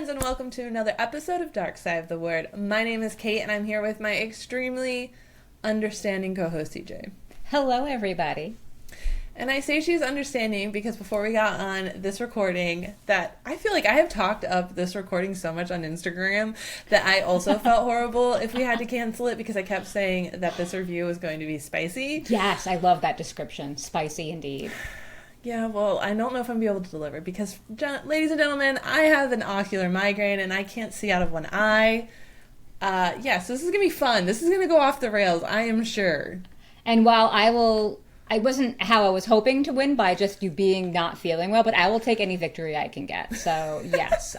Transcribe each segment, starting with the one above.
friends, and welcome to another episode of Dark Side of the Word. My name is Kate, and I'm here with my extremely understanding co-host, CJ. Hello, everybody. And I say she's understanding because before we got on this recording, that I feel like I have talked up this recording so much on Instagram that I also felt horrible if we had to cancel it because I kept saying that this review was going to be spicy. Yes, I love that description. Spicy indeed. Yeah, well, I don't know if I'm going to be able to deliver because, ladies and gentlemen, I have an ocular migraine and I can't see out of one eye. So this is going to be fun. This is going to go off the rails, I am sure. And while I wasn't how I was hoping to win by just you being not feeling well, but I will take any victory I can get. So, yes,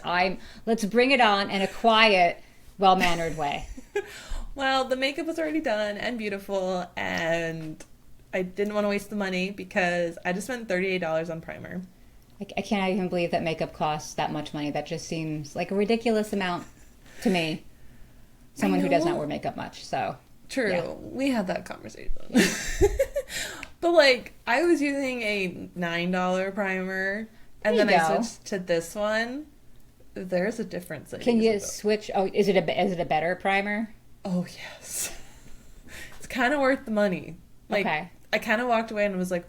let's bring it on in a quiet, well-mannered way. Well, the makeup was already done and beautiful, and I didn't want to waste the money because I just spent $38 on primer. I can't even believe that makeup costs that much money. That just seems like a ridiculous amount to me. Someone who does not wear makeup much, so. True. Yeah. We had that conversation. But, I was using a $9 primer, and then I switched to this one. There's a difference. Can you switch? Oh, is it a better primer? Oh, yes. It's kind of worth the money. Okay. I kind of walked away and was like,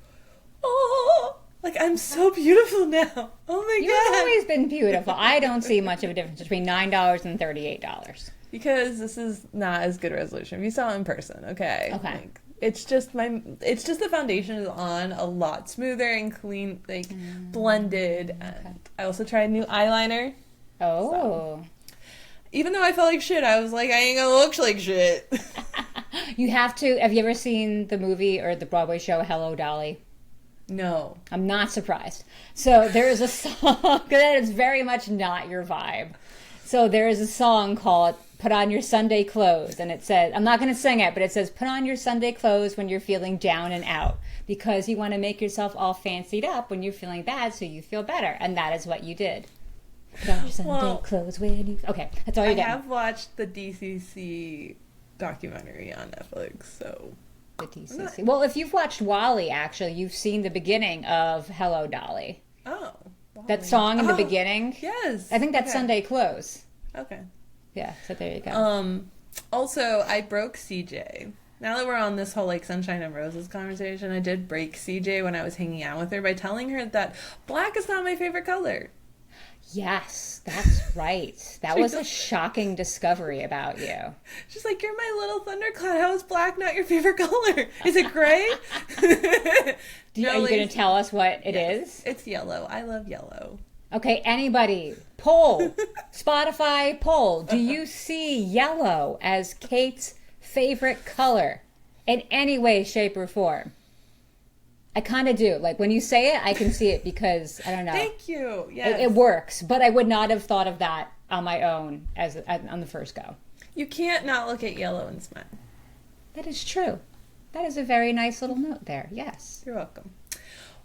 oh, I'm so beautiful now. Oh my God. You've always been beautiful. I don't see much of a difference between $9 and $38. Because this is not as good resolution. If you saw it in person, okay? Okay. It's just the foundation is on a lot smoother and clean, blended. Okay. And I also tried a new eyeliner. Oh. So, even though I felt like shit, I was like, I ain't gonna look like shit. You have to. Have you ever seen the movie or the Broadway show Hello, Dolly? No. I'm not surprised. So there is a song that is very much not your vibe. So there is a song called Put On Your Sunday Clothes. And it says, I'm not going to sing it, but it says, put on your Sunday clothes when you're feeling down and out. Because you want to make yourself all fancied up when you're feeling bad so you feel better. And that is what you did. Put on your Sunday clothes when you... Okay, that's all you're getting. I have watched the DCC documentary on Netflix, so... The DCC. Well, if you've watched WALL-E, actually, you've seen the beginning of Hello, Dolly. Oh. WALL-E. That song in the beginning? Yes. I think that's Sunday Clothes. Okay. Yeah, so there you go. Also, I broke CJ. Now that we're on this whole, Sunshine and Roses conversation, I did break CJ when I was hanging out with her by telling her that black is not my favorite color. Yes, that's right. That was a shocking discovery about you. She's like, you're my little thundercloud. How is black not your favorite color? Is it gray? Are you going to tell us what it is? It's yellow. I love yellow. Okay, anybody, poll. Spotify poll. Do you see yellow as Kate's favorite color in any way, shape, or form? I kind of do. When you say it, I can see it because, I don't know. Thank you. Yes. It works, but I would not have thought of that on my own on the first go. You can't not look at yellow and smile. That is true. That is a very nice little note there. Yes. You're welcome.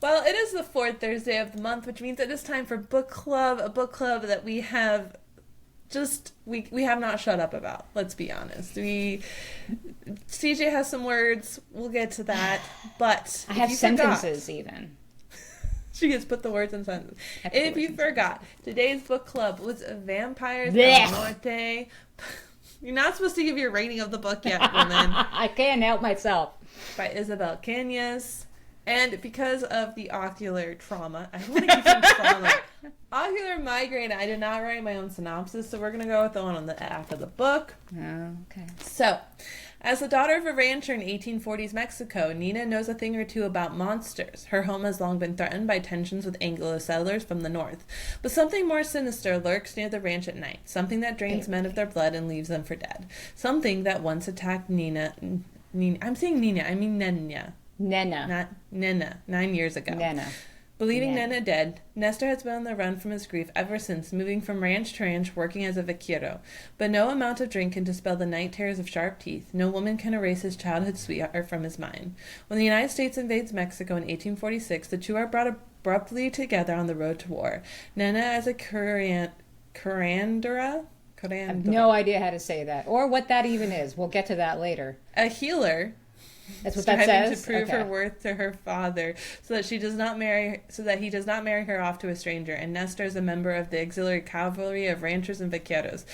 Well, it is the fourth Thursday of the month, which means it is time for book club, a book club that we have we have not shut up about. Let's be honest. CJ has some words. We'll get to that. But I have sentences even. She has put the words in sentences. If you forgot, today's book club was Vampires El Norte. You're not supposed to give your rating of the book yet, woman. I can't help myself. By Isabel Cañas. And because of the ocular trauma, I don't want to keep saying trauma. Ocular migraine, I did not write my own synopsis, so we're going to go with the one on the after the book. Oh, okay. So, as the daughter of a rancher in 1840s Mexico, Nina knows a thing or two about monsters. Her home has long been threatened by tensions with Anglo settlers from the north. But something more sinister lurks near the ranch at night. Something that drains men of their blood and leaves them for dead. Something that once attacked Nina. I'm saying Nina, I mean Nena. Nena. Not Nena, 9 years ago. Nena. Believing Nena dead, Nestor has been on the run from his grief ever since, moving from ranch to ranch, working as a vaquero. But no amount of drink can dispel the night terrors of sharp teeth. No woman can erase his childhood sweetheart from his mind. When the United States invades Mexico in 1846, the two are brought abruptly together on the road to war. Nena as a curandera? I have no idea how to say that, or what that even is. We'll get to that later. A healer. That's what that striving says? to prove Okay. her worth to her father, so that he does not marry her off to a stranger. And Nestor is a member of the auxiliary cavalry of ranchers and vaqueros.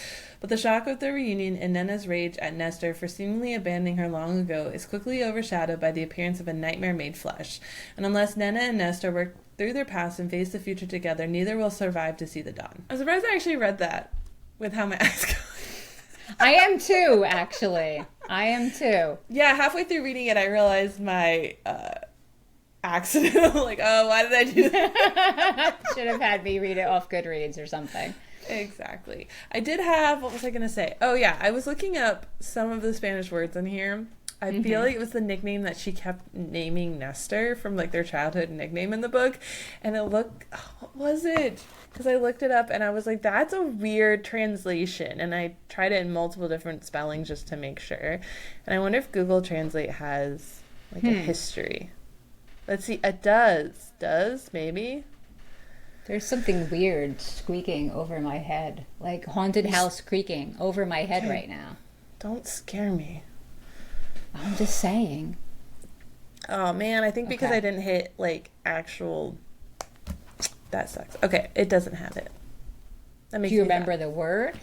But the shock of the reunion and Nena's rage at Nestor for seemingly abandoning her long ago is quickly overshadowed by the appearance of a nightmare made flesh. And unless Nena and Nestor work through their past and face the future together, neither will survive to see the dawn. I'm surprised I actually read that with how my eyes go. I am too, actually. I am too. Yeah, halfway through reading it, I realized my accident. I'm like, oh, why did I do that? Should have had me read it off Goodreads or something. Exactly. I did have, what was I going to say? Oh, yeah, I was looking up some of the Spanish words in here. I feel like it was the nickname that she kept naming Nestor from, like, their childhood nickname in the book. And it looked, what was it? Because I looked it up and I was like, that's a weird translation. And I tried it in multiple different spellings just to make sure. And I wonder if Google Translate has, like, a history. Let's see. It does. Does? Maybe? There's something weird squeaking over my head. Like haunted house creaking over my head right now. Don't scare me. I'm just saying. Oh, man. I think because I didn't hit, like, actual... That sucks. Okay, it doesn't have it. That makes Do you me remember sad. the word?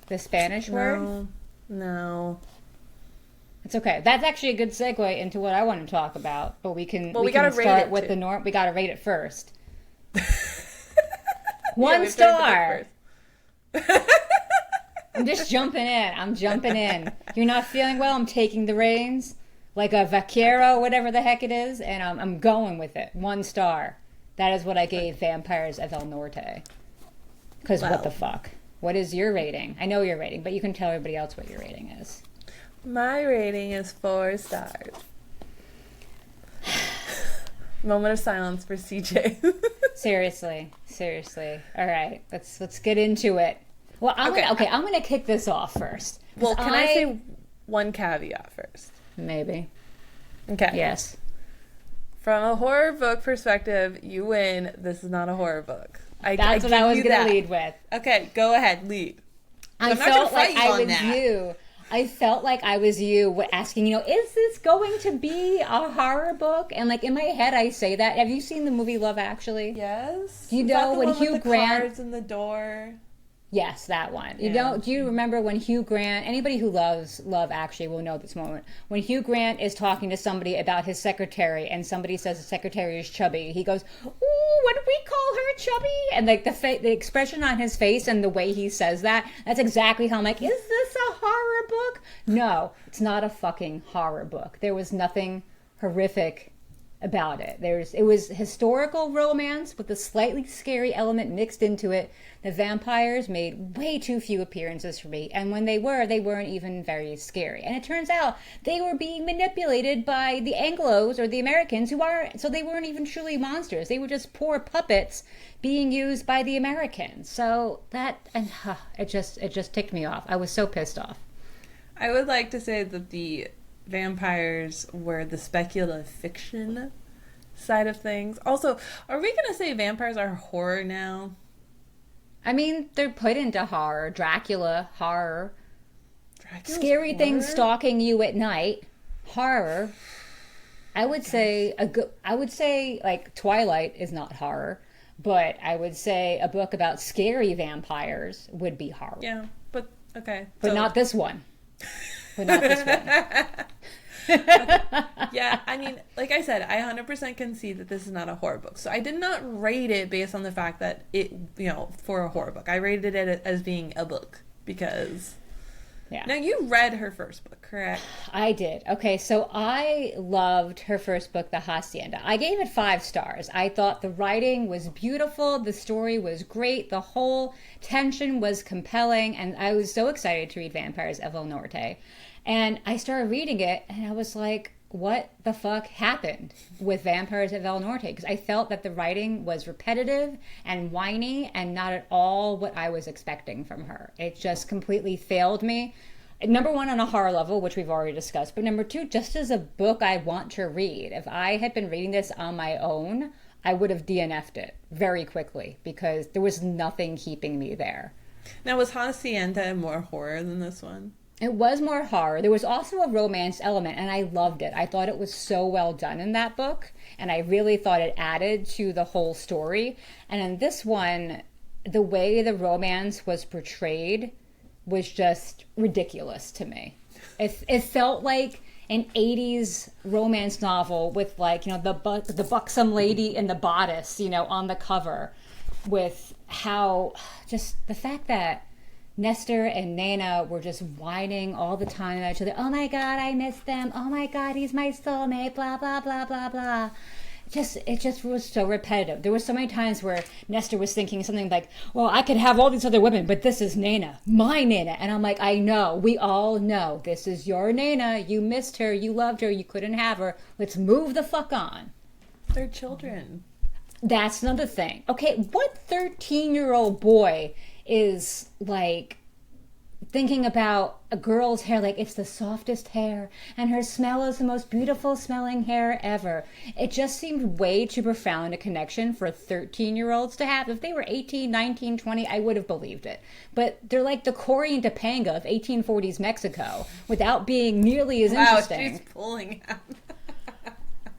The Spanish word? No. It's okay. That's actually a good segue into what I want to talk about. But we can we gotta rate start it with too. the norm. We got to rate it first. Yeah, One we have to read the book star. first. I'm just jumping in. I'm jumping in. You're not feeling well? I'm taking the reins. Like a vaquero, whatever the heck it is. And I'm going with it. 1 star. That is what I gave Vampires El Norte. Because what the fuck? What is your rating? I know your rating, but you can tell everybody else what your rating is. My rating is 4 stars. Moment of silence for CJ. Seriously. All right, let's get into it. Well, I'm gonna kick this off first. Well, can I say one caveat first? Maybe. Okay. Yes. From a horror book perspective, you win. This is not a horror book. That's what I was going to lead with. Okay, go ahead, lead. I felt like I was you. I felt like I was you asking, is this going to be a horror book? And like in my head, I say that. Have you seen the movie Love Actually? Yes. You Is know that the when one Hugh with the Grant cards in the door. Yes, that one. Yeah. Do you remember when Hugh Grant, anybody who loves Love Actually will know this moment, when Hugh Grant is talking to somebody about his secretary and somebody says the secretary is chubby, he goes, ooh, what do we call her, chubby? And like the expression on his face and the way he says that, that's exactly how I'm like, is this a horror book? No, it's not a fucking horror book. There was nothing horrific about it. It was historical romance with a slightly scary element mixed into it. The vampires made way too few appearances for me, and when they weren't even very scary. And it turns out they were being manipulated by the Anglos or the Americans so they weren't even truly monsters. They were just poor puppets being used by the Americans. So it just ticked me off. I was so pissed off. I would like to say that the vampires were the speculative fiction side of things. Also, are we going to say vampires are horror now? I mean, they're put into horror. Dracula, horror. Dracula's Scary horror? things stalking you at night, horror. I would say like Twilight is not horror, but I would say a book about scary vampires would be horror. Yeah, but okay. But not this one. Yeah, I mean, like I said, I 100% concede that this is not a horror book. So I did not rate it based on the fact that it, for a horror book. I rated it as being a book because... Yeah. Now, you read her first book, correct? I did. Okay, so I loved her first book, The Hacienda. I gave it 5 stars. I thought the writing was beautiful, the story was great, the whole tension was compelling, and I was so excited to read Vampires El Norte. And I started reading it, and I was like, what the fuck happened with Vampires El Norte? Because I felt that the writing was repetitive and whiny and not at all what I was expecting from her. It just completely failed me. Number 1, on a horror level, which we've already discussed. But number 2, just as a book I want to read. If I had been reading this on my own, I would have DNF'd it very quickly because there was nothing keeping me there. Now, was Hacienda more horror than this one? It was more horror. There was also a romance element, and I loved it. I thought it was so well done in that book, and I really thought it added to the whole story. And in this one, the way the romance was portrayed was just ridiculous to me. It felt like an 80s romance novel with, like, you know, the buxom lady in the bodice, you know, on the cover, with how just the fact that Nestor and Nana were just whining all the time at each other. Oh my God, I miss them. Oh my God, he's my soulmate. Blah blah blah blah blah. It just was so repetitive. There were so many times where Nestor was thinking something like, "Well, I could have all these other women, but this is Nana, my Nana." And I'm like, I know, we all know, this is your Nana. You missed her, you loved her, you couldn't have her. Let's move the fuck on. They're children. That's another thing. Okay, what 13-year-old boy is like thinking about a girl's hair like it's the softest hair and her smell is the most beautiful smelling hair ever? It just seemed way too profound a connection for 13-year-olds to have. If they were 18, 19, 20, I would have believed it. But they're like the Cory and Topanga of 1840s Mexico without being nearly as interesting. Wow, she's pulling out.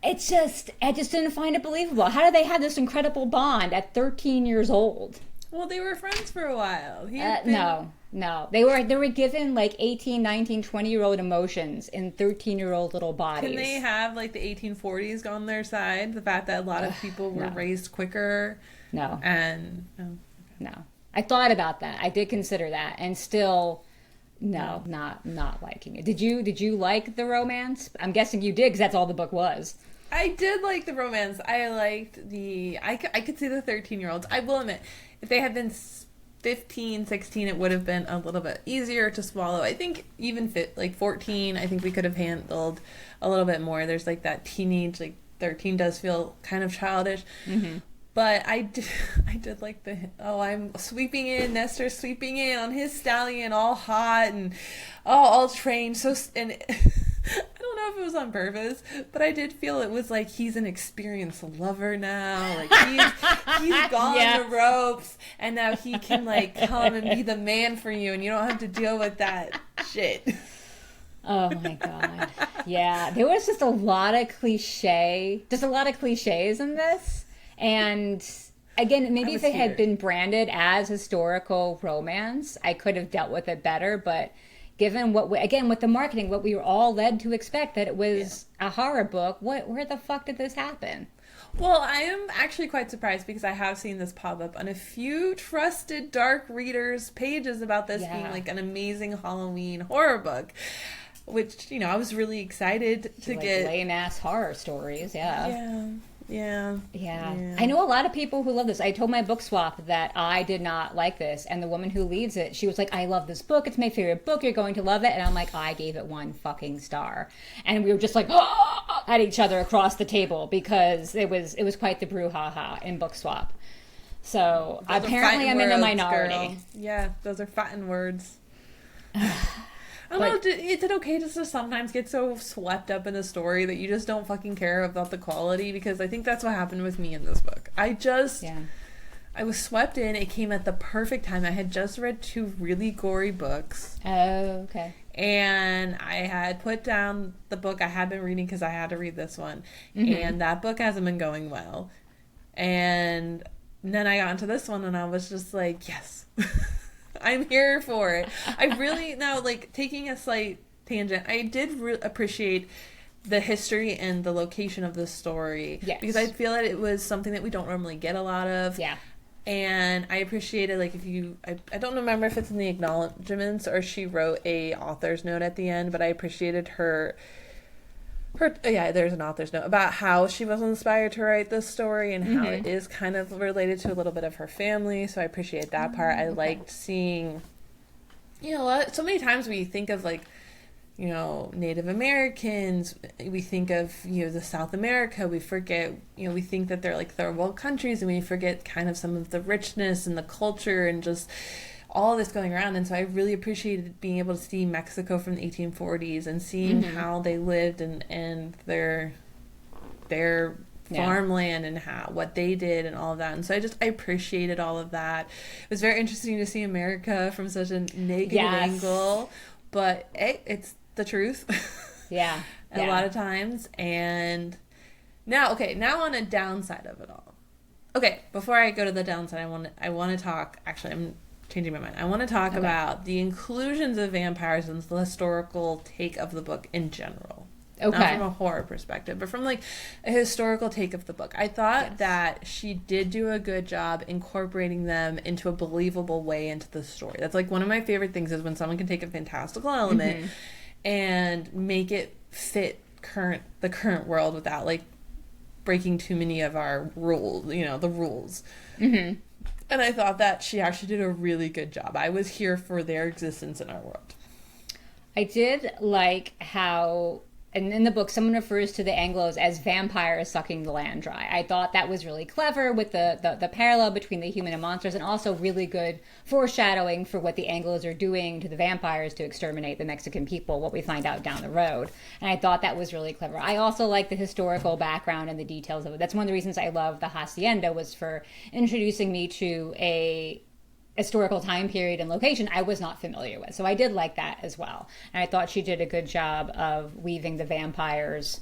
I just didn't find it believable. How did they have this incredible bond at 13 years old? Well, they were friends for a while. No. They were given like 18, 19, 20-year-old emotions in 13-year-old little bodies. Can they have like the 1840s on their side? The fact that a lot of people were raised quicker? No. And no. I thought about that. I did consider that, and still not liking it. Did you like the romance? I'm guessing you did, because that's all the book was. I did like the romance. I liked I could see the 13-year-olds. I will admit, if they had been 15, 16, it would have been a little bit easier to swallow. I think even 14, I think we could have handled a little bit more. There's like that teenage, like 13 does feel kind of childish. Mm-hmm. But I did like I'm sweeping in, Nestor sweeping in on his stallion, all hot and all trained. And I don't know if it was on purpose, but I did feel it was like he's an experienced lover now. Like he's gone the ropes, and now he can like come and be the man for you, and you don't have to deal with that shit. Oh my God. Yeah, there was just a lot of cliches in this. And again, maybe if it had been branded as historical romance, I could have dealt with it better. But given with the marketing, what we were all led to expect, that it was a horror book, where the fuck did this happen? Well, I am actually quite surprised, because I have seen this pop up on a few trusted dark readers' pages about this being like an amazing Halloween horror book. Which, I was really excited to get lame-ass horror stories, Yeah. I know a lot of people who love this. I told my book swap that I did not like this, and the woman who leads it, she was like, I love this book. It's my favorite book. You're going to love it. And I'm like, I gave it 1 fucking star. And we were just like at each other across the table, because it was quite the brouhaha in book swap. So those apparently I'm in the minority. Girl. Yeah, those are fighting words. I don't know, is it okay just to sometimes get so swept up in a story that you just don't fucking care about the quality? Because I think that's what happened with me in this book. I was swept in. It came at the perfect time. I had just read 2 really gory books. Oh, okay. And I had put down the book I had been reading, because I had to read this one. Mm-hmm. And that book hasn't been going well. And then I got into this one, and I was just like, yes. I'm here for it. I really, now, like, taking a slight tangent, I did appreciate the history and the location of the story. Yes. Because I feel that it was something that we don't normally get a lot of. Yeah. And I appreciated, like, I don't remember if it's in the acknowledgements or she wrote a author's note at the end, but I appreciated her there's an author's note about how she was inspired to write this story, and how it is kind of related to a little bit of her family. So I appreciate that part. I liked seeing, so many times we think of, like, Native Americans, we think of, the South America, we forget, we think that they're like third world countries, and we forget kind of some of the richness and the culture and just all of this going around. And so I really appreciated being able to see Mexico from the 1840s and seeing how they lived and their farmland and what they did and all of that. And so I appreciated all of that. It was very interesting to see America from such a negative angle, but it's the truth. Yeah. A lot of times. And now on a downside of it all. Okay, before I go to the downside, I want to talk, actually, I'm changing my mind. I want to talk about the inclusions of vampires and the historical take of the book in general. Okay. Not from a horror perspective, but from like a historical take of the book. I thought that she did do a good job incorporating them into a believable way into the story. That's like one of my favorite things, is when someone can take a fantastical element and make it fit the current world without like breaking too many of our rules, the rules. And I thought that she actually did a really good job. I was here for their existence in our world. I did like how, and in the book, someone refers to the Anglos as vampires sucking the land dry. I thought that was really clever with the parallel between the human and monsters, and also really good foreshadowing for what the Anglos are doing to the vampires to exterminate the Mexican people, what we find out down the road. And I thought that was really clever. I also like the historical background and the details of it. That's one of the reasons I love the Hacienda, was for introducing me to a historical time period and location I was not familiar with. So I did like that as well. And I thought she did a good job of weaving the vampires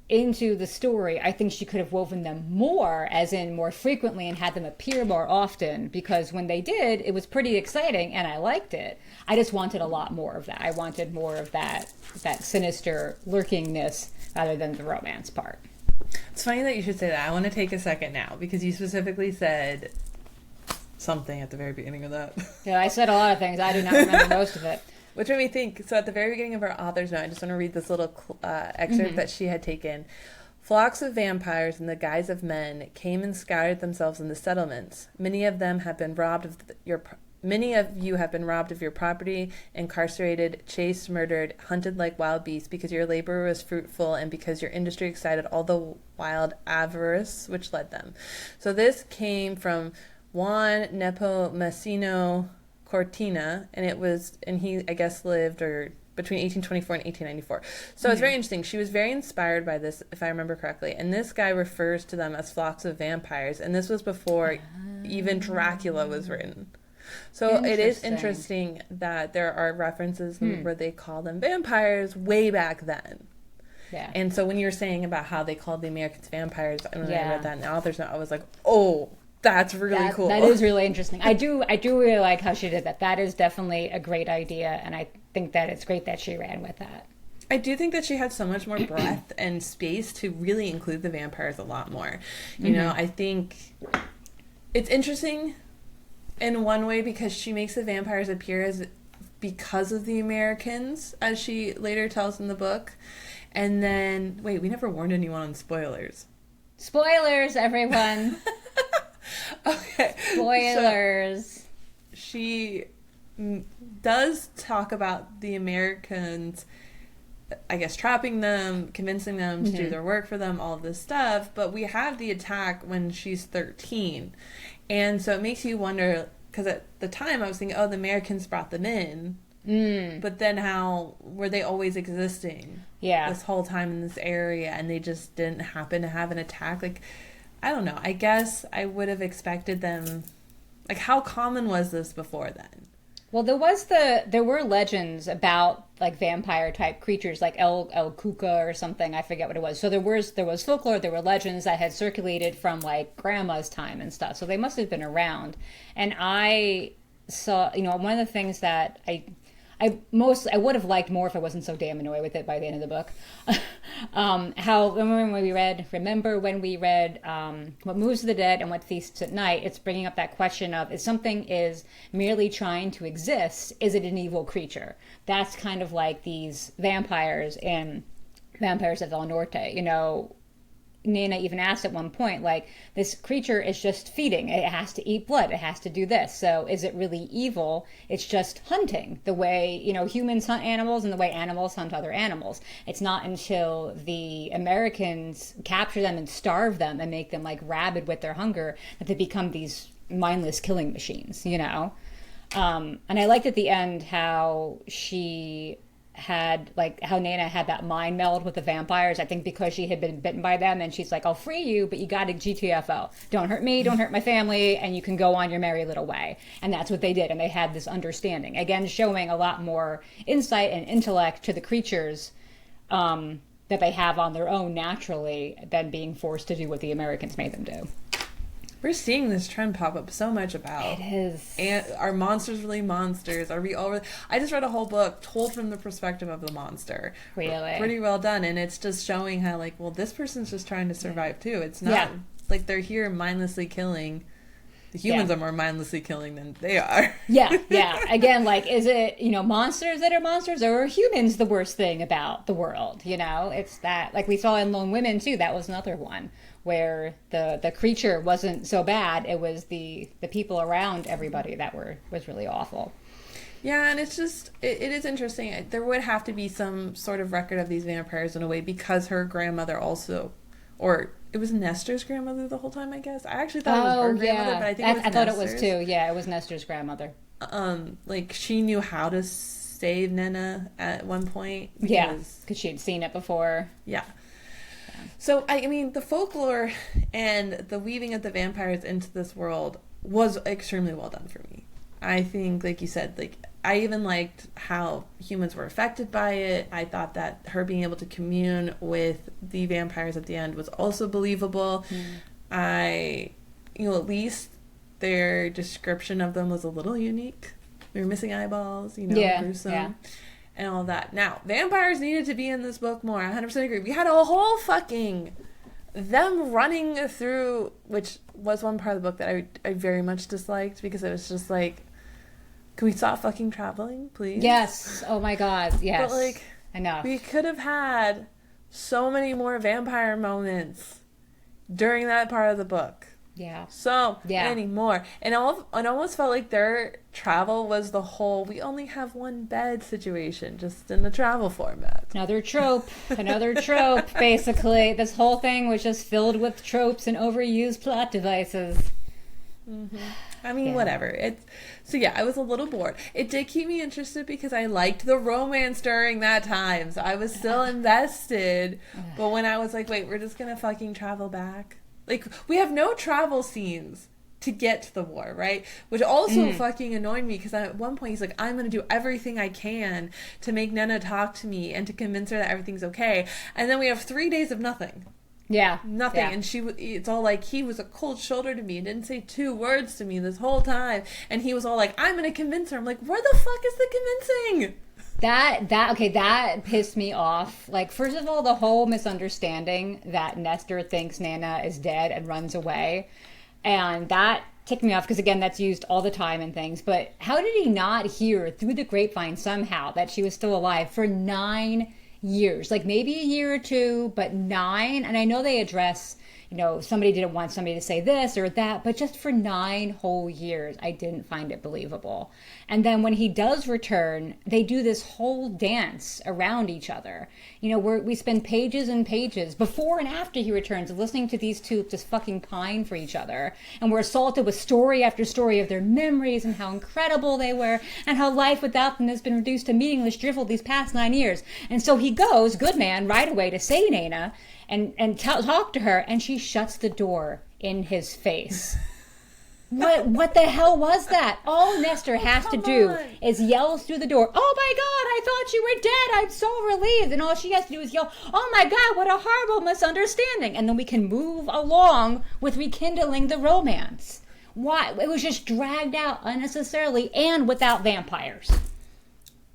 into the story. I think she could have woven them more, as in more frequently, and had them appear more often, because when they did, it was pretty exciting and I liked it. I just wanted a lot more of that. I wanted more of that sinister lurkingness rather than the romance part. It's funny that you should say that. I want to take a second now, because you specifically said something at the very beginning of that. Yeah, I said a lot of things. I do not remember most of it. Which made me think, so at the very beginning of our author's note, I just want to read this little excerpt that she had taken. Flocks of vampires in the guise of men came and scattered themselves in the settlements. Many of you have been robbed of your property, incarcerated, chased, murdered, hunted like wild beasts, because your labor was fruitful and because your industry excited all the wild avarice which led them. So this came from Juan Nepomuceno Cortina, and he, I guess, lived between 1824 and 1894. So it's very interesting. She was very inspired by this, if I remember correctly. And this guy refers to them as flocks of vampires. And this was before even Dracula was written. So it is interesting that there are references where they call them vampires way back then. Yeah. And so when you're saying about how they called the Americans vampires, when I read that in the author's note, I was like, oh, that's really cool. That is really interesting. I do really like how she did that. That is definitely a great idea, and I think that it's great that she ran with that. I do think that she had so much more breadth and space to really include the vampires a lot more. You know, I think it's interesting in one way, because she makes the vampires appear as because of the Americans, as she later tells in the book. And then, wait, we never warned anyone on spoilers. Spoilers, everyone. Okay. Spoilers. So she does talk about the Americans, I guess, trapping them, convincing them to do their work for them, all of this stuff. But we have the attack when she's 13. And so it makes you wonder, because at the time I was thinking, oh, the Americans brought them in. But then how were they always existing this whole time in this area, and they just didn't happen to have an attack? Like, I don't know. I guess I would have expected them. Like, how common was this before then? Well, there were legends about like vampire type creatures, like El Cuca or something. I forget what it was. So there was folklore. There were legends that had circulated from like grandma's time and stuff. So they must have been around. And I saw, one of the things that I would have liked more if I wasn't so damn annoyed with it by the end of the book. Remember when we read What Moves the Dead and What Feasts at Night? It's bringing up that question of, if something is merely trying to exist, is it an evil creature? That's kind of like these vampires in Vampires El Norte. Nina even asked at one point, like, this creature is just feeding. It has to eat blood. It has to do this. So is it really evil? It's just hunting the way, humans hunt animals and the way animals hunt other animals. It's not until the Americans capture them and starve them and make them like rabid with their hunger that they become these mindless killing machines, And I liked at the end how she had, like, how Nana had that mind meld with the vampires, I think because she had been bitten by them, and she's like, I'll free you, but you got to GTFO. Don't hurt me, don't hurt my family, and you can go on your merry little way. And that's what they did, and they had this understanding. Again, showing a lot more insight and intellect to the creatures that they have on their own naturally than being forced to do what the Americans made them do. We're seeing this trend pop up so much about. It is. And are monsters really monsters? Are we all? I just read a whole book told from the perspective of the monster. Really? Pretty well done. And it's just showing how, like, well, this person's just trying to survive too. It's not like they're here mindlessly killing. The humans are more mindlessly killing than they are. Yeah. Again, like, is it, monsters that are monsters, or are humans the worst thing about the world? It's that, like we saw in Lone Women too, that was another one where the creature wasn't so bad. It was the people around everybody that was really awful. Yeah, and it's just, it is interesting. There would have to be some sort of record of these vampires in a way, because her grandmother also, or it was Nestor's grandmother the whole time, I guess. I actually thought it was her grandmother, but I think it was I thought Nestor's. it was too. Yeah, it was Nestor's grandmother. Like, she knew how to save Nena at one point. Because she had seen it before. Yeah. So, I mean, the folklore and the weaving of the vampires into this world was extremely well done for me. I think, like you said, like, I even liked how humans were affected by it. I thought that her being able to commune with the vampires at the end was also believable. At least their description of them was a little unique. They were missing eyeballs, gruesome. Yeah. And all that. Now, vampires needed to be in this book more. I 100% agree. We had a whole fucking... them running through... Which was one part of the book that I very much disliked, because it was just like... Can we stop fucking traveling, please? Yes. Oh my God. Yes. But, like... Enough. We could have had so many more vampire moments during that part of the book. Yeah. So many more. And it almost felt like their travel was the whole, we only have one bed situation, just in the travel format. Another trope, basically. This whole thing was just filled with tropes and overused plot devices. Mm-hmm. I mean, whatever. I was a little bored. It did keep me interested because I liked the romance during that time. So I was still invested. But when I was like, wait, we're just going to fucking travel back? Like, we have no travel scenes to get to the war, right? Which also fucking annoyed me, because at one point he's like, I'm going to do everything I can to make Nena talk to me and to convince her that everything's okay. And then we have 3 days of nothing. Yeah. Nothing. Yeah. And it's all like, he was a cold shoulder to me and didn't say 2 words to me this whole time. And he was all like, I'm going to convince her. I'm like, where the fuck is the convincing? That pissed me off. Like, first of all, the whole misunderstanding that Nestor thinks Nana is dead and runs away. And that ticked me off, because, again, that's used all the time in things. But how did he not hear through the grapevine somehow that she was still alive for 9 years? Like, maybe a year or 2, but 9. And I know they address, somebody didn't want somebody to say this or that, but just for 9 whole years, I didn't find it believable. And then when he does return, they do this whole dance around each other. We spend pages and pages before and after he returns listening to these two just fucking pine for each other. And we're assaulted with story after story of their memories and how incredible they were and how life without them has been reduced to meaningless drivel these past 9 years. And so he goes, good man, right away to say Nana and talk to her, and she shuts the door in his face. What the hell was that? All Nestor has to do is yell through the door, oh my God, I thought you were dead, I'm so relieved. And all she has to do is yell, oh my God, what a horrible misunderstanding. And then we can move along with rekindling the romance. Why? It was just dragged out unnecessarily and without vampires.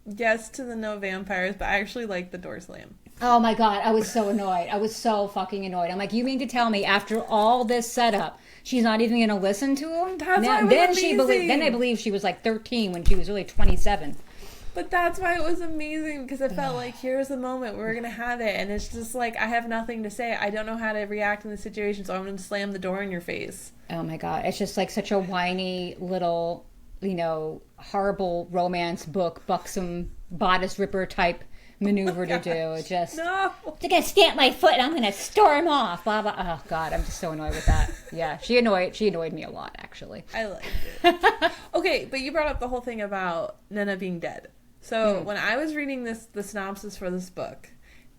Yes to the no vampires, but I actually like the door slam. Oh my God, I was so annoyed. I was so fucking annoyed. I'm like, you mean to tell me after all this setup, she's not even going to listen to him? That's why it was amazing. Then I believe she was like 13 when she was really 27. But that's why it was amazing, because it felt like, here's the moment we're going to have it. And it's just like, I have nothing to say. I don't know how to react in the situation, so I'm going to slam the door in your face. Oh my God. It's just like such a whiny little, horrible romance book, buxom bodice ripper type maneuver to do. It just, no. I'm gonna stamp my foot and I'm gonna storm off. Blah blah. Oh God, I'm just so annoyed with that. Yeah, she annoyed me a lot, actually. I liked it. Okay, but you brought up the whole thing about Nena being dead. So when I was reading the synopsis for this book,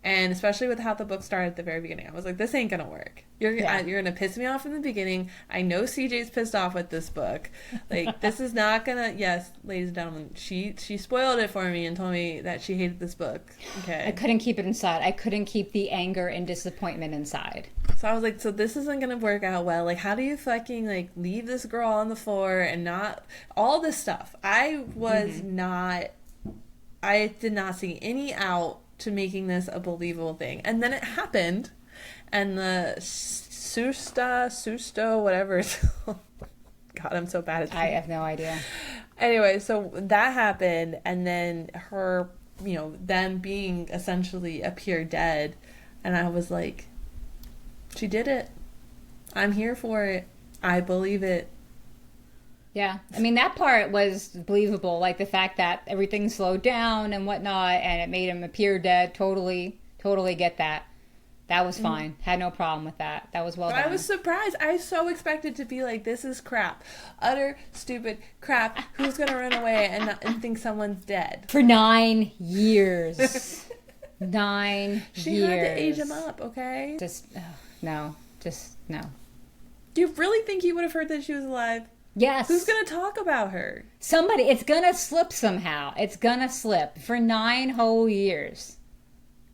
and especially with how the book started at the very beginning, I was like, this ain't gonna work. You're gonna piss me off in the beginning. I know CJ's pissed off with this book. Like, this is not gonna... Yes, ladies and gentlemen, she spoiled it for me and told me that she hated this book. Okay. I couldn't keep it inside. I couldn't keep the anger and disappointment inside. So I was like, so this isn't gonna work out well. Like, how do you fucking, like, leave this girl on the floor and not... All this stuff. I was not... I did not see any out to making this a believable thing. And then it happened, and the Susto, whatever. God, I'm so bad at I have no idea. Anyway, so that happened, and then her, them being essentially appear dead, and I was like, she did it. I'm here for it. I believe it. Yeah, I mean, that part was believable, like the fact that everything slowed down and whatnot, and it made him appear dead. Totally get that. That was fine. Had no problem with that. That was well done. I was surprised. I so expected to be like, this is crap. Utter stupid crap. Who's going to run away and think someone's dead? For 9 years. 9 years. She had to age him up, okay? No. Do you really think he would have heard that she was alive? Yes. Who's going to talk about her? Somebody. It's going to slip somehow. It's going to slip. For 9 whole years.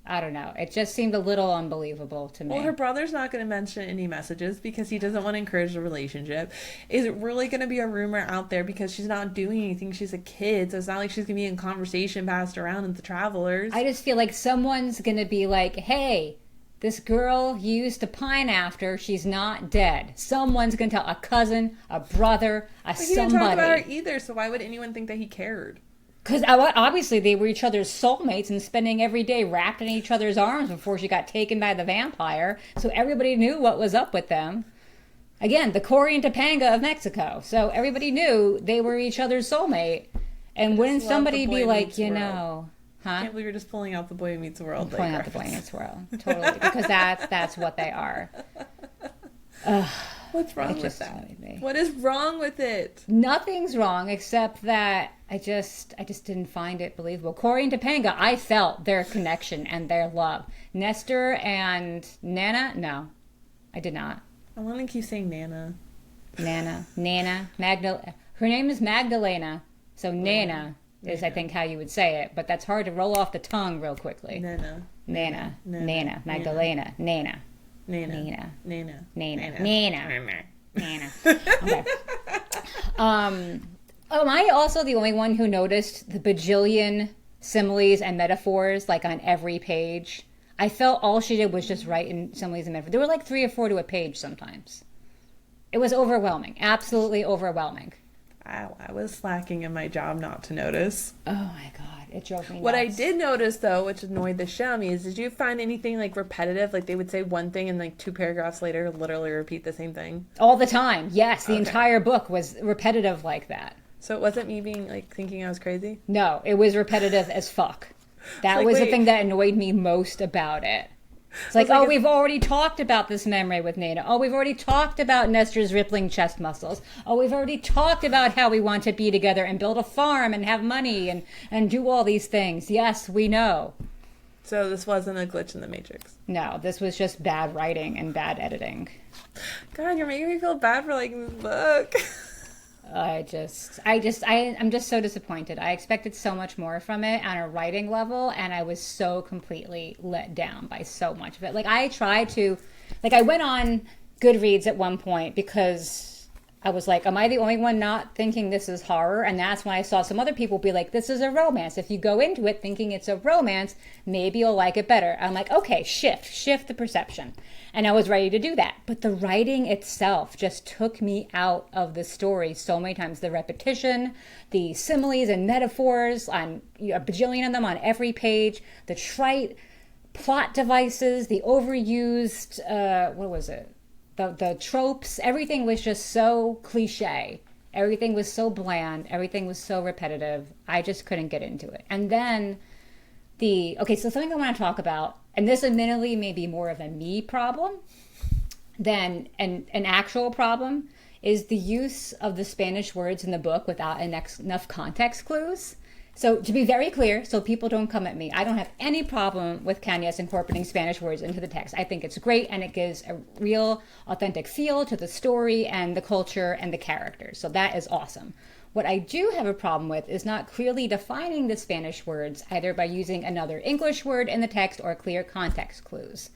I don't know. It just seemed a little unbelievable to me. Well, her brother's not going to mention any messages because he doesn't want to encourage the relationship. Is it really going to be a rumor out there because she's not doing anything? She's a kid, so it's not like she's going to be in conversation passed around with the travelers. I just feel like someone's going to be like, hey, this girl you used to pine after, she's not dead. Someone's going to tell a cousin, a brother, but somebody. He didn't talk about her either, so why would anyone think that he cared? Because obviously they were each other's soulmates and spending every day wrapped in each other's arms before she got taken by the vampire. So everybody knew what was up with them. Again, the Cory and Topanga of Mexico. So everybody knew they were each other's soulmate. And wouldn't somebody be like, I can't believe you're just pulling out the Boy Meets World. Pulling out the Boy Meets World. Totally. Because that's what they are. What's wrong with that? What is wrong with it? Nothing's wrong except that I just didn't find it believable. Cory and Topanga, I felt their connection and their love. Nestor and Nana, no, I did not. I want to keep saying Nana. Her name is Magdalena, so Nana is, I think, how you would say it. But that's hard to roll off the tongue real quickly. Nana, Magdalena, Nana. Nana. Okay. Am I also the only one who noticed the bajillion similes and metaphors like on every page? I felt all she did was just write in similes and metaphors. There were like 3 or 4 to a page sometimes. It was overwhelming. Absolutely overwhelming. I was slacking in my job not to notice. Oh my God. It drove me nuts. What I did notice, though, which annoyed the shit out of me, is did you find anything, like, repetitive? Like, they would say one thing and, like, 2 paragraphs later literally repeat the same thing? All the time. Yes. The entire book was repetitive like that. So it wasn't me being, like, thinking I was crazy? No. It was repetitive as fuck. That was the thing that annoyed me most about it. It's like, we've already talked about this memory with Nana. Oh, we've already talked about Nestor's rippling chest muscles. Oh, we've already talked about how we want to be together and build a farm and have money and do all these things. Yes, we know. So this wasn't a glitch in the Matrix? No, this was just bad writing and bad editing. God, you're making me feel bad for liking this book. I'm just so disappointed. I expected so much more from it on a writing level, and I was so completely let down by so much of it. Like, I went on Goodreads at one point because I was like, am I the only one not thinking this is horror? And that's when I saw some other people be like, this is a romance. If you go into it thinking it's a romance, maybe you'll like it better. I'm like, okay, shift the perception. And I was ready to do that. But the writing itself just took me out of the story so many times. The repetition, the similes and metaphors, on a bajillion of them on every page, the trite plot devices, the overused, the tropes, everything was just so cliche. Everything was so bland. Everything was so repetitive. I just couldn't get into it. And then so something I want to talk about, and this admittedly may be more of a me problem than an actual problem, is the use of the Spanish words in the book without enough context clues. So to be very clear, so people don't come at me, I don't have any problem with Cañas incorporating Spanish words into the text. I think it's great, and it gives a real, authentic feel to the story and the culture and the characters. So that is awesome. What I do have a problem with is not clearly defining the Spanish words, either by using another English word in the text or clear context clues.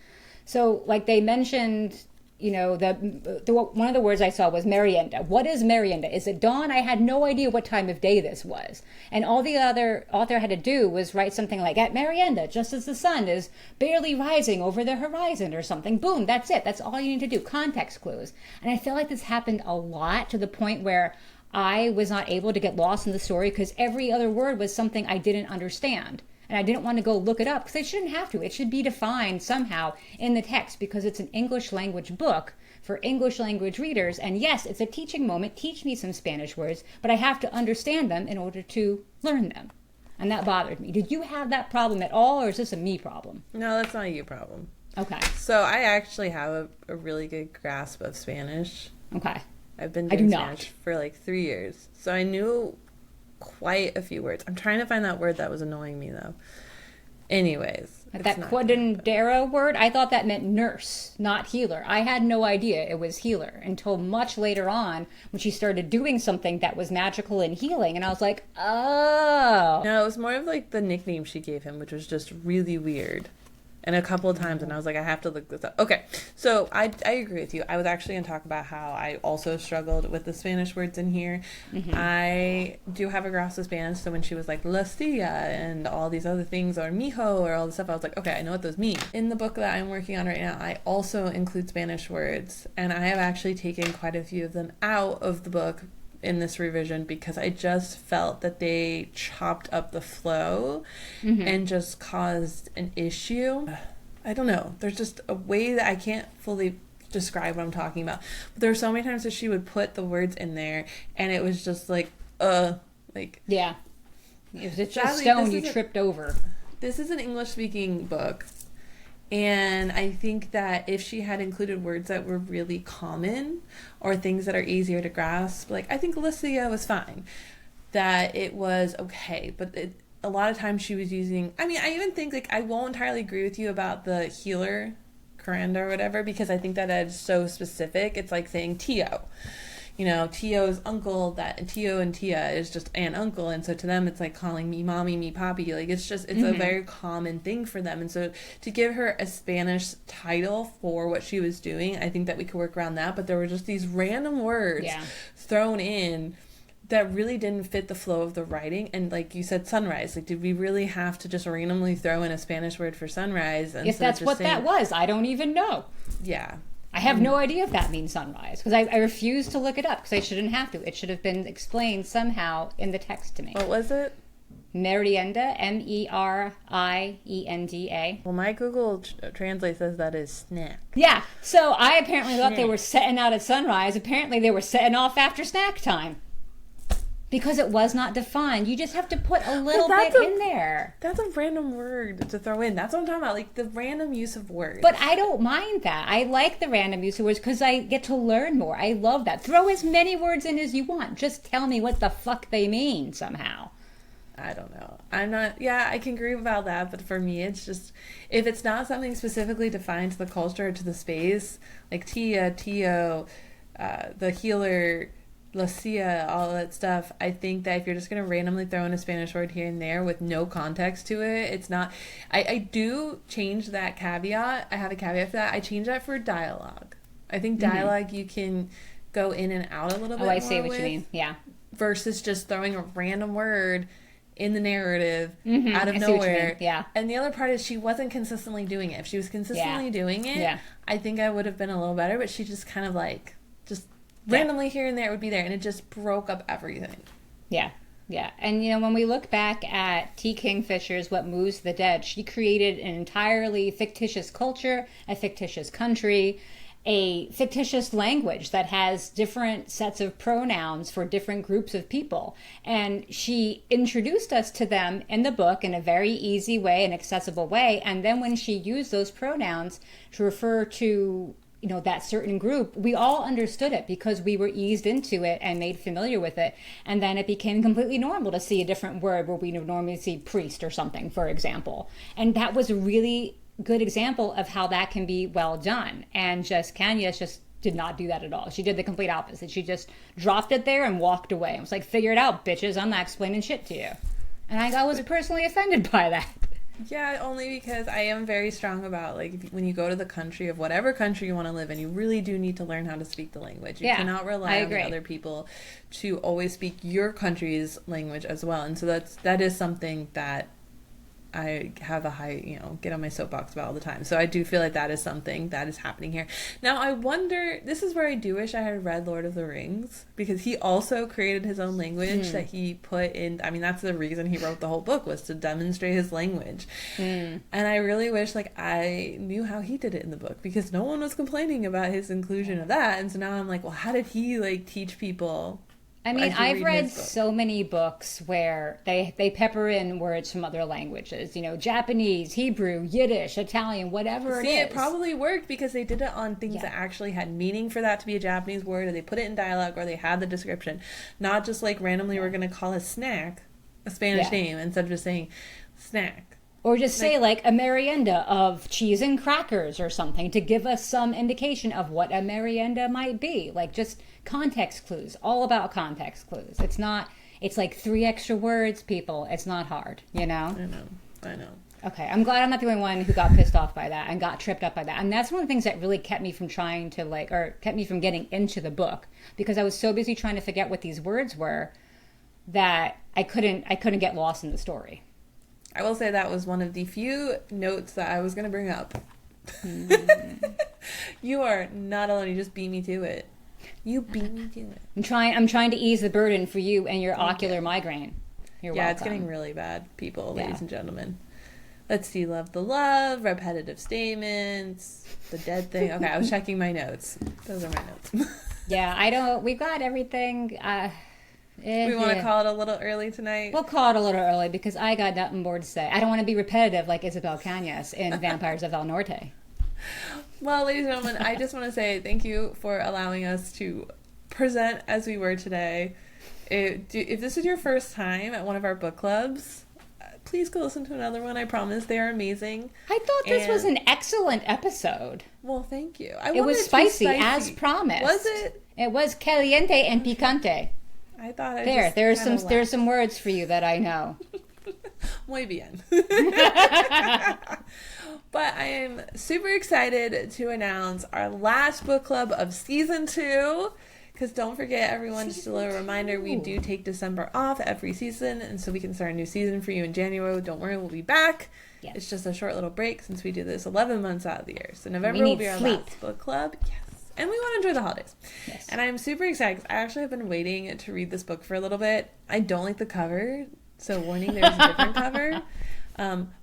So like they mentioned, you know, one of the words I saw was merienda. What is merienda? Is it dawn? I had no idea what time of day this was. And all the other author had to do was write something like, at merienda, just as the sun is barely rising over the horizon or something. Boom, that's it. That's all you need to do. Context clues. And I feel like this happened a lot, to the point where I was not able to get lost in the story because every other word was something I didn't understand. And I didn't want to go look it up because I shouldn't have to. It should be defined somehow in the text because it's an English language book for English language readers. And yes, it's a teaching moment. Teach me some Spanish words, but I have to understand them in order to learn them. And that bothered me. Did you have that problem at all, or is this a me problem? No, that's not a you problem. Okay. So I actually have a really good grasp of Spanish. Okay. I've been doing Spanish for like 3 years. So I knew quite a few words. I'm trying to find that word that was annoying me, though. Anyways. That cuadrandera word, I thought that meant nurse, not healer. I had no idea it was healer until much later on when she started doing something that was magical and healing. And I was like, oh. No, it was more of like the nickname she gave him, which was just really weird. And a couple of times, and I was like, I have to look this up. Okay, so I agree with you. I was actually going to talk about how I also struggled with the Spanish words in here. Mm-hmm. I do have a grasp of Spanish, so when she was like, la tia, and all these other things, or mijo, or all this stuff, I was like, okay, I know what those mean. In the book that I'm working on right now, I also include Spanish words, and I have actually taken quite a few of them out of the book in this revision because I just felt that they chopped up the flow and just caused an issue. I don't know. There's just a way that I can't fully describe what I'm talking about. But there were so many times that she would put the words in there and it was just like, yeah. It was just a stone you tripped over. This is an English-speaking book. And I think that if she had included words that were really common or things that are easier to grasp, like I think Alicia was fine, that it was okay. But a lot of times she was using, I mean, I even think like I won't entirely agree with you about the healer, Coranda or whatever, because I think that is so specific. It's like saying Tio. You know, Tio's uncle, that Tio and Tia is just an uncle. And so to them, it's like calling me mommy, me poppy. Like, it's just, it's a very common thing for them. And so to give her a Spanish title for what she was doing, I think that we could work around that. But there were just these random words thrown in that really didn't fit the flow of the writing. And like you said, sunrise. Like, did we really have to just randomly throw in a Spanish word for sunrise? And if that's what that was, I don't even know. Yeah. I have no idea if that means sunrise because I refuse to look it up because I shouldn't have to. It should have been explained somehow in the text to me. What was it? Merienda, Merienda. Well, my Google Translate says that is snack. Yeah, so I apparently thought they were setting out at sunrise. Apparently they were setting off after snack time. Because it was not defined. You just have to put a little bit in there. That's a random word to throw in. That's what I'm talking about. Like the random use of words. But I don't mind that. I like the random use of words because I get to learn more. I love that. Throw as many words in as you want. Just tell me what the fuck they mean somehow. I don't know. I'm not, yeah, I can agree about that. But for me, it's just, if it's not something specifically defined to the culture or to the space, like Tia, Tio, the healer, Lucia, all that stuff, I think that if you're just going to randomly throw in a Spanish word here and there with no context to it, it's not... I do change that caveat. I have a caveat for that. I change that for dialogue. I think dialogue you can go in and out a little bit more. I see what you mean. Yeah. Versus just throwing a random word in the narrative out of nowhere. Yeah. And the other part is she wasn't consistently doing it. If she was consistently doing it, I think I would have been a little better, but she just kind of like... randomly here and there it would be there, and it just broke up everything. Yeah. And, you know, when we look back at T. Kingfisher's What Moves the Dead, she created an entirely fictitious culture, a fictitious country, a fictitious language that has different sets of pronouns for different groups of people. And she introduced us to them in the book in a very easy way, an accessible way. And then when she used those pronouns to refer to that certain group, we all understood it because we were eased into it and made familiar with it. And then it became completely normal to see a different word where we would normally see priest or something, for example. And that was a really good example of how that can be well done. And Cañas just did not do that at all. She did the complete opposite. She just dropped it there and walked away. I was like, figure it out, bitches. I'm not explaining shit to you. And I was personally offended by that. Yeah, only because I am very strong about, like, when you go to the country of whatever country you want to live in, you really do need to learn how to speak the language. You cannot rely on the other people to always speak your country's language as well. And so that is something that I have a high, get on my soapbox about all the time. So I do feel like that is something that is happening here. Now, I wonder, this is where I do wish I had read Lord of the Rings, because he also created his own language that he put in. I mean, that's the reason he wrote the whole book, was to demonstrate his language. And I really wish, like, I knew how he did it in the book, because no one was complaining about his inclusion of that. And so now I'm like, well, how did he, like, teach people? I mean, I've read so many books where they pepper in words from other languages, Japanese, Hebrew, Yiddish, Italian, whatever it is. See, it probably worked because they did it on things that actually had meaning for that to be a Japanese word, or they put it in dialogue, or they had the description. Not just like randomly we're going to call a snack a Spanish name instead of just saying snack. Or just say, like, a merienda of cheese and crackers or something to give us some indication of what a merienda might be. Like, just context clues. All about context clues. It's like 3 extra words, people. It's not hard, I know. Okay, I'm glad I'm not the only one who got pissed off by that and got tripped up by that. And that's one of the things that really kept me from trying to, kept me from getting into the book. Because I was so busy trying to forget what these words were that I couldn't get lost in the story. I will say that was one of the few notes that I was going to bring up. You are not alone. You just beat me to it. You beat me to it. I'm trying to ease the burden for you and your ocular migraine. You're welcome. It's getting really bad, people, ladies and gentlemen. Let's see. Love the love, repetitive statements, the dead thing. Okay, I was checking my notes. Those are my notes. We've got everything. We want to call it a little early tonight? We'll call it a little early because I got nothing more to say. I don't want to be repetitive like Isabel Cañas in Vampires El Norte. Well, ladies and gentlemen, I just want to say thank you for allowing us to present as we were today. If this is your first time at one of our book clubs, please go listen to another one. I promise they are amazing. I thought this was an excellent episode. Well, thank you. It was spicy as promised. Was it? It was caliente and picante. I thought there's some words for you that I know. Muy bien. But I am super excited to announce our last book club of season 2. Because don't forget, everyone, just a little reminder, we do take December off every season, and so we can start a new season for you in January. Don't worry, we'll be back. Yes. It's just a short little break since we do this 11 months out of the year. So November will be our last book club. Yes. And we want to enjoy the holidays. Yes. And I'm super excited because I actually have been waiting to read this book for a little bit. I don't like the cover, so warning, there's a different cover.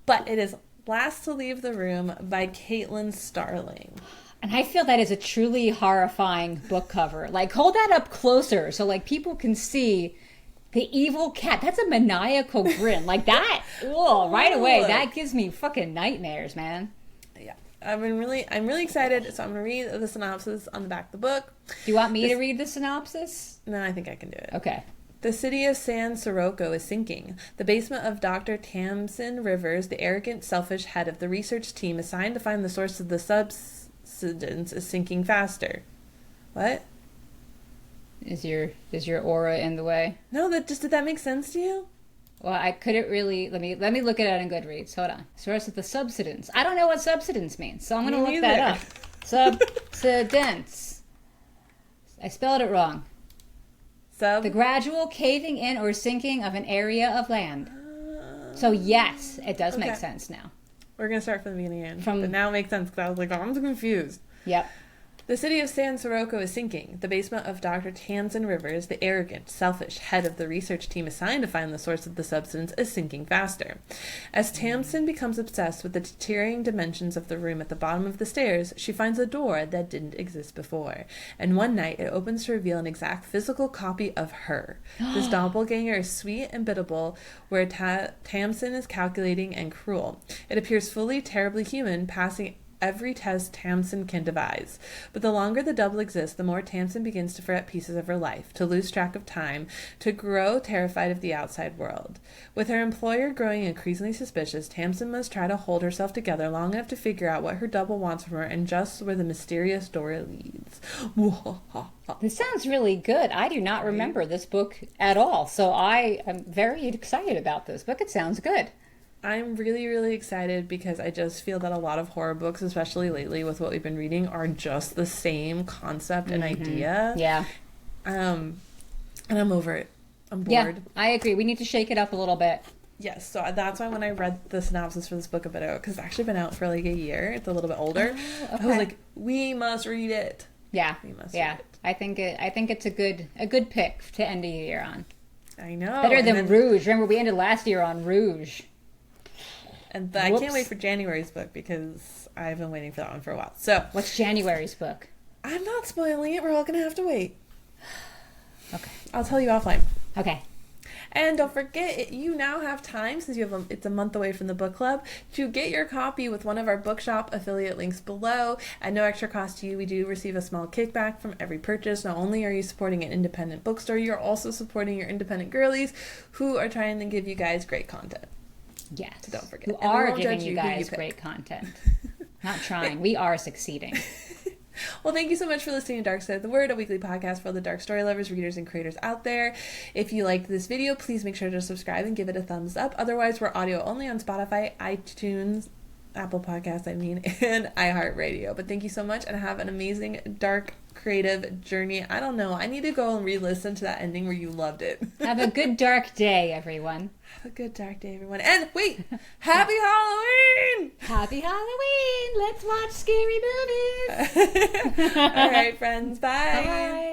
But it is Last to Leave the Room by Caitlin Starling. And I feel that is a truly horrifying book cover. Like, hold that up closer so, like, people can see the evil cat. That's a maniacal grin. Like, that, right away, that gives me fucking nightmares, man. Yeah. I'm really excited. So I'm going to read the synopsis on the back of the book. Do you want me to read the synopsis? No, I think I can do it. Okay. The city of San Sirocco is sinking. The basement of Dr. Tamsin Rivers, the arrogant, selfish head of the research team assigned to find the source of the subsidence, is sinking faster. What? Is your aura in the way? No, did that make sense to you? Well, I couldn't really. Let me look at it in Goodreads. Hold on. Source of the subsidence. I don't know what subsidence means, so I'm going to look that up. Subsidence. I spelled it wrong. The gradual caving in or sinking of an area of land. So yes, it does make sense now. We're going to start from the beginning. But now it makes sense because I was like, I'm so confused. Yep. The city of San Sirocco is sinking. The basement of Dr. Tamsin Rivers, the arrogant, selfish head of the research team assigned to find the source of the substance, is sinking faster. As Tamsin becomes obsessed with the deteriorating dimensions of the room at the bottom of the stairs, she finds a door that didn't exist before. And one night, it opens to reveal an exact physical copy of her. This doppelganger is sweet and biddable, where Tamsin is calculating and cruel. It appears fully terribly human, passing every test Tamsin can devise. But the longer the double exists, the more Tamsin begins to forget pieces of her life, to lose track of time, to grow terrified of the outside world. With her employer growing increasingly suspicious, Tamsin must try to hold herself together long enough to figure out what her double wants from her and just where the mysterious door leads. This sounds really good. I do not remember this book at all, so I am very excited about this book. It sounds good. I'm really, really excited because I just feel that a lot of horror books, especially lately with what we've been reading, are just the same concept and idea. Yeah. And I'm over it. I'm bored. Yeah, I agree. We need to shake it up a little bit. Yes, so that's why when I read the synopsis for this book a bit ago, because it's actually been out for like a year, it's a little bit older, I was like, we must read it. Yeah, we must yeah. read it. I think it's a good pick to end the year on. I know. Better than Rouge. Remember, we ended last year on Rouge. And I can't wait for January's book because I've been waiting for that one for a while. So, what's January's book? I'm not spoiling it. We're all going to have to wait. Okay. I'll tell you offline. Okay. And don't forget, you now have time, since it's a month away from the book club, to get your copy with one of our bookshop affiliate links below. At no extra cost to you, we do receive a small kickback from every purchase. Not only are you supporting an independent bookstore, you're also supporting your independent girlies who are trying to give you guys great content. Yes. So don't forget. Who are giving you guys great content. Not trying. We are succeeding. Well, thank you so much for listening to Dark Side of the Word, a weekly podcast for all the dark story lovers, readers, and creators out there. If you liked this video, please make sure to subscribe and give it a thumbs up. Otherwise, we're audio only on Spotify, iTunes, Apple Podcasts, and iHeart Radio. But thank you so much, and have an amazing, dark, creative journey. I don't know. I need to go and re-listen to that ending where you loved it. Have a good dark day, everyone. Have a good dark day, everyone. And wait, happy Halloween! Happy Halloween! Let's watch scary movies! All right, friends. Bye. Bye.